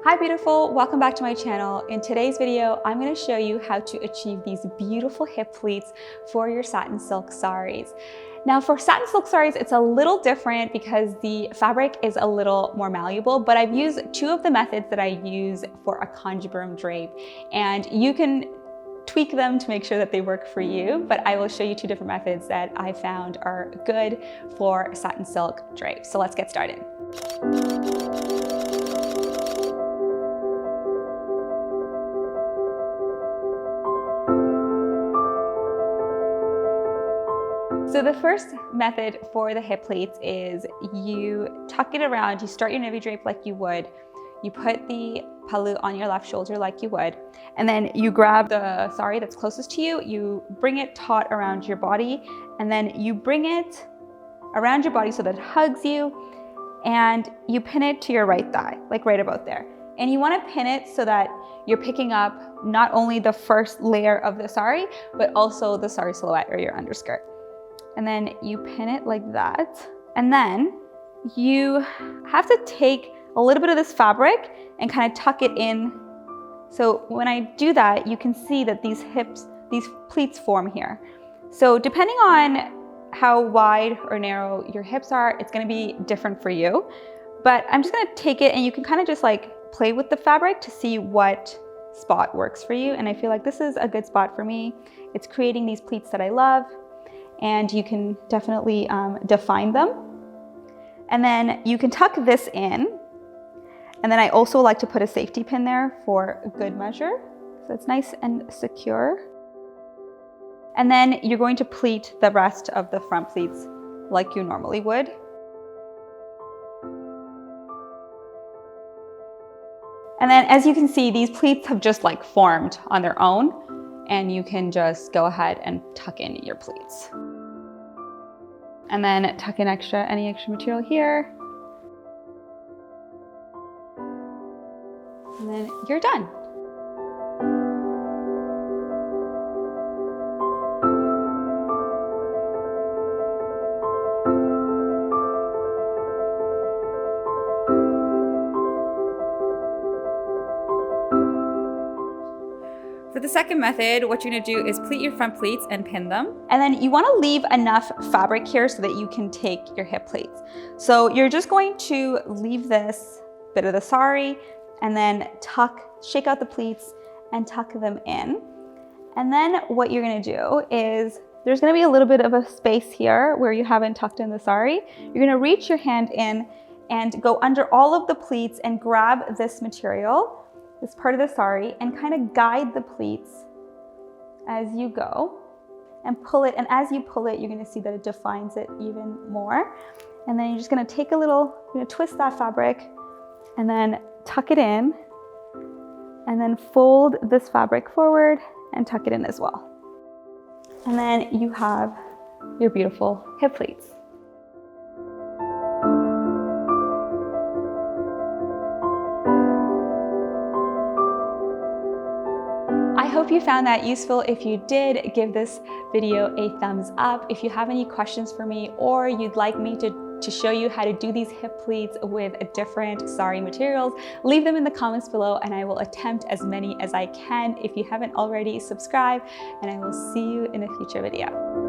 Hi beautiful, welcome back to my channel. In today's video, I'm going to show you how to achieve these beautiful hip pleats for your satin silk saris. Now for satin silk saris, it's a little different because the fabric is a little more malleable, but I've used two of the methods that I use for a conjurum drape, and you can tweak them to make sure that they work for you, but I will show you two different methods that I found are good for satin silk drape. So let's get started. So the first method for the hip pleats is you tuck it around, you start your navy drape like you would, you put the pallu on your left shoulder like you would, and then you grab the sari that's closest to you, you bring it taut around your body, and then you bring it around your body so that it hugs you, and you pin it to your right thigh, like right about there. And you want to pin it so that you're picking up not only the first layer of the sari, but also the Saree Silhouette or your underskirt. And then you pin it like that. And then you have to take a little bit of this fabric and kind of tuck it in. So when I do that, you can see that these pleats form here. So depending on how wide or narrow your hips are, it's gonna be different for you. But I'm just gonna take it and you can kind of just like play with the fabric to see what spot works for you. And I feel like this is a good spot for me. It's creating these pleats that I love, and you can definitely define them. And then you can tuck this in. And then I also like to put a safety pin there for good measure. So it's nice and secure. And then you're going to pleat the rest of the front pleats like you normally would. And then as you can see, these pleats have just like formed on their own, and you can just go ahead and tuck in your pleats. And then tuck in any extra material here. And then you're done. For the second method, what you're gonna do is pleat your front pleats and pin them. And then you wanna leave enough fabric here so that you can take your hip pleats. So you're just going to leave this bit of the sari and then shake out the pleats and tuck them in. And then what you're gonna do is, there's gonna be a little bit of a space here where you haven't tucked in the sari. You're gonna reach your hand in and go under all of the pleats and grab this material, this part of the sari, and kind of guide the pleats as you go and pull it. And as you pull it, you're gonna see that it defines it even more. And then you're just gonna take you're gonna twist that fabric and then tuck it in, and then fold this fabric forward and tuck it in as well. And then you have your beautiful hip pleats. I hope you found that useful. If you did, give this video a thumbs up. If you have any questions for me, or you'd like me to show you how to do these hip pleats with different sari materials, leave them in the comments below and I will attempt as many as I can. If you haven't already, subscribe, and I will see you in a future video.